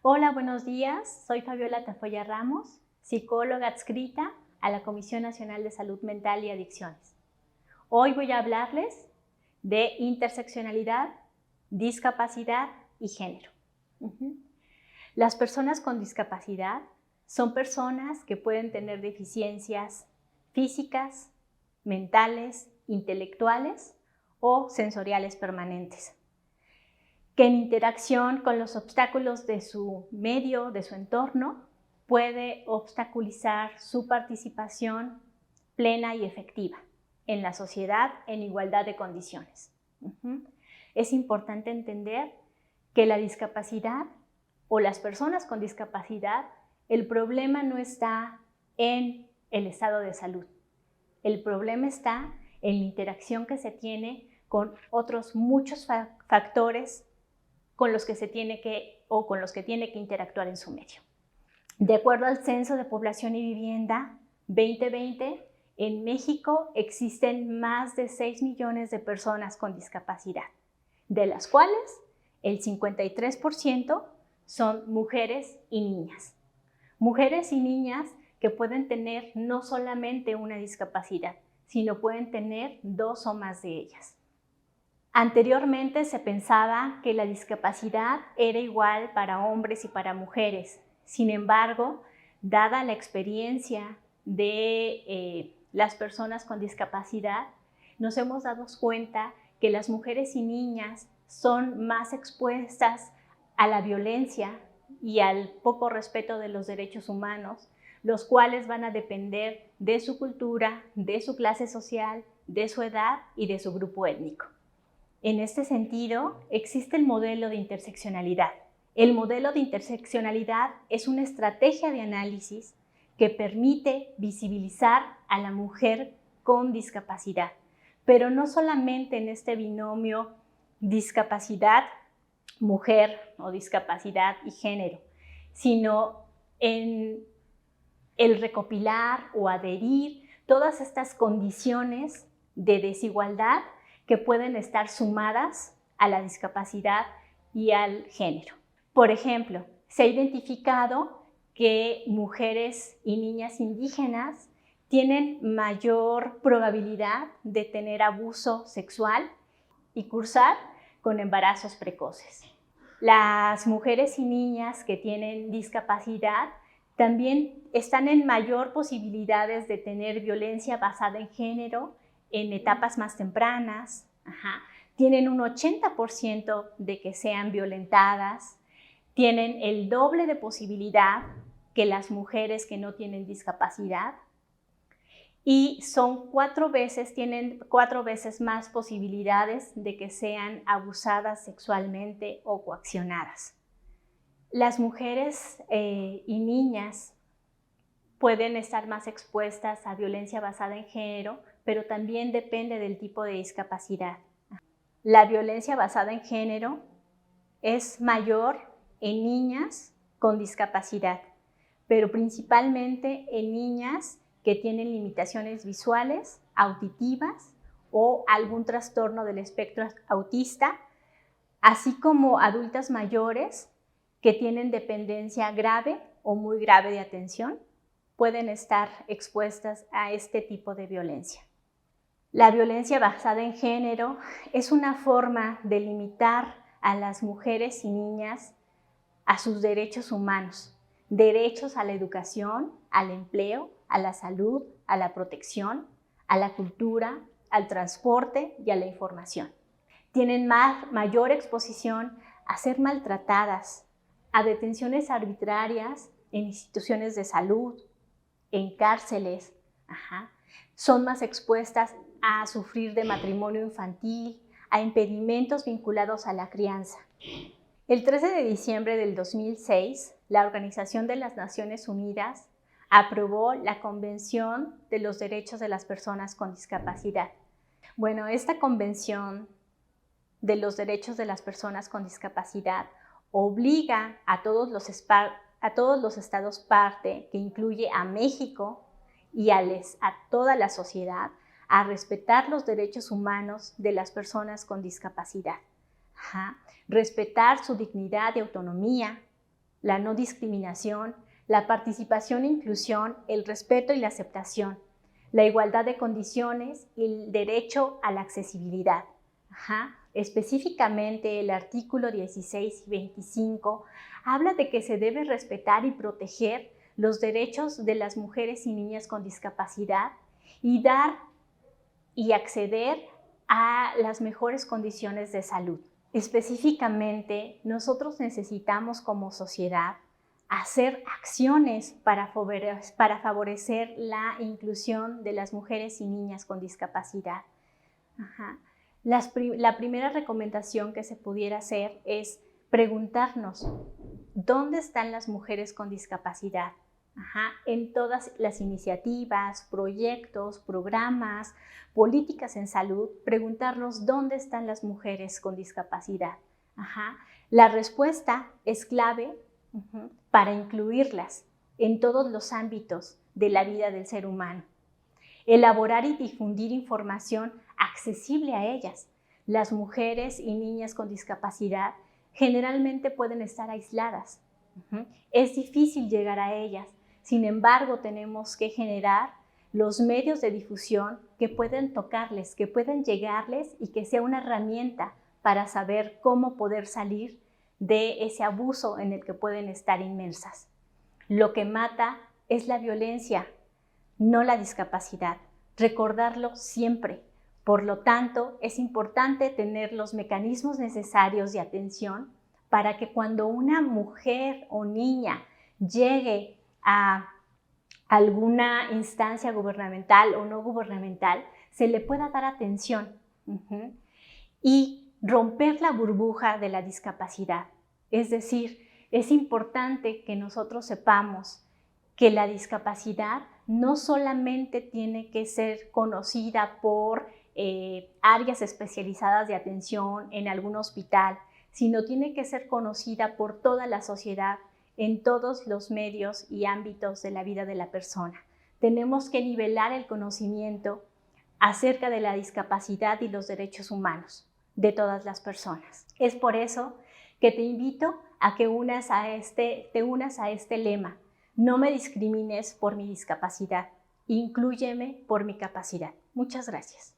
Hola, buenos días. Soy Fabiola Tafoya Ramos, psicóloga adscrita a la Comisión Nacional de Salud Mental y Adicciones. Hoy voy a hablarles de interseccionalidad, discapacidad y género. Las personas con discapacidad son personas que pueden tener deficiencias físicas, mentales, intelectuales o sensoriales permanentes, que en interacción con los obstáculos de su medio, de su entorno, puede obstaculizar su participación plena y efectiva en la sociedad en igualdad de condiciones. Es importante entender que la discapacidad o las personas con discapacidad, el problema no está en el estado de salud. El problema está en la interacción que se tiene con otros muchos factores con los que tiene que interactuar en su medio. De acuerdo al Censo de Población y Vivienda 2020, en México existen más de 6 millones de personas con discapacidad, de las cuales el 53% son mujeres y niñas. Mujeres y niñas que pueden tener no solamente una discapacidad, sino pueden tener 2 o más de ellas. Anteriormente se pensaba que la discapacidad era igual para hombres y para mujeres. Sin embargo, dada la experiencia de las personas con discapacidad, nos hemos dado cuenta que las mujeres y niñas son más expuestas a la violencia y al poco respeto de los derechos humanos, los cuales van a depender de su cultura, de su clase social, de su edad y de su grupo étnico. En este sentido, existe el modelo de interseccionalidad. El modelo de interseccionalidad es una estrategia de análisis que permite visibilizar a la mujer con discapacidad, pero no solamente en este binomio discapacidad-mujer o discapacidad y género, sino en el recopilar o adherir todas estas condiciones de desigualdad que pueden estar sumadas a la discapacidad y al género. Por ejemplo, se ha identificado que mujeres y niñas indígenas tienen mayor probabilidad de tener abuso sexual y cursar con embarazos precoces. Las mujeres y niñas que tienen discapacidad también están en mayor posibilidades de tener violencia basada en género en etapas más tempranas, tienen un 80% de que sean violentadas, tienen el doble de posibilidad que las mujeres que no tienen discapacidad y tienen 4 veces más posibilidades de que sean abusadas sexualmente o coaccionadas. Las mujeres y niñas pueden estar más expuestas a violencia basada en género, pero también depende del tipo de discapacidad. La violencia basada en género es mayor en niñas con discapacidad, pero principalmente en niñas que tienen limitaciones visuales, auditivas o algún trastorno del espectro autista, así como adultas mayores que tienen dependencia grave o muy grave de atención, pueden estar expuestas a este tipo de violencia. La violencia basada en género es una forma de limitar a las mujeres y niñas a sus derechos humanos, derechos a la educación, al empleo, a la salud, a la protección, a la cultura, al transporte y a la información. Tienen mayor exposición a ser maltratadas, a detenciones arbitrarias en instituciones de salud, en cárceles, son más expuestas a sufrir de matrimonio infantil, a impedimentos vinculados a la crianza. El 13 de diciembre del 2006, la Organización de las Naciones Unidas aprobó la Convención de los Derechos de las Personas con Discapacidad. Bueno, esta Convención de los Derechos de las Personas con Discapacidad obliga a todos los estados parte, que incluye a México y a toda la sociedad, a respetar los derechos humanos de las personas con discapacidad. Respetar su dignidad y autonomía la no discriminación, la participación e inclusión, el respeto y la aceptación, la igualdad de condiciones y el derecho a la accesibilidad. Específicamente el artículo 16 y 25 habla de que se debe respetar y proteger los derechos de las mujeres y niñas con discapacidad y dar y acceder a las mejores condiciones de salud. Específicamente, nosotros necesitamos como sociedad hacer acciones para favorecer la inclusión de las mujeres y niñas con discapacidad. La primera recomendación que se pudiera hacer es preguntarnos, ¿dónde están las mujeres con discapacidad? En todas las iniciativas, proyectos, programas, políticas en salud, preguntarnos dónde están las mujeres con discapacidad. La respuesta es clave para incluirlas en todos los ámbitos de la vida del ser humano. Elaborar y difundir información accesible a ellas. Las mujeres y niñas con discapacidad generalmente pueden estar aisladas. Es difícil llegar a ellas. Sin embargo, tenemos que generar los medios de difusión que pueden tocarles, que pueden llegarles y que sea una herramienta para saber cómo poder salir de ese abuso en el que pueden estar inmersas. Lo que mata es la violencia, no la discapacidad. Recordarlo siempre. Por lo tanto, es importante tener los mecanismos necesarios de atención para que cuando una mujer o niña llegue a alguna instancia gubernamental o no gubernamental, se le pueda dar atención y romper la burbuja de la discapacidad. Es decir, es importante que nosotros sepamos que la discapacidad no solamente tiene que ser conocida por áreas especializadas de atención en algún hospital, sino tiene que ser conocida por toda la sociedad en todos los medios y ámbitos de la vida de la persona. Tenemos que nivelar el conocimiento acerca de la discapacidad y los derechos humanos de todas las personas. Es por eso que te invito a que te unas a este lema: no me discrimines por mi discapacidad, inclúyeme por mi capacidad. Muchas gracias.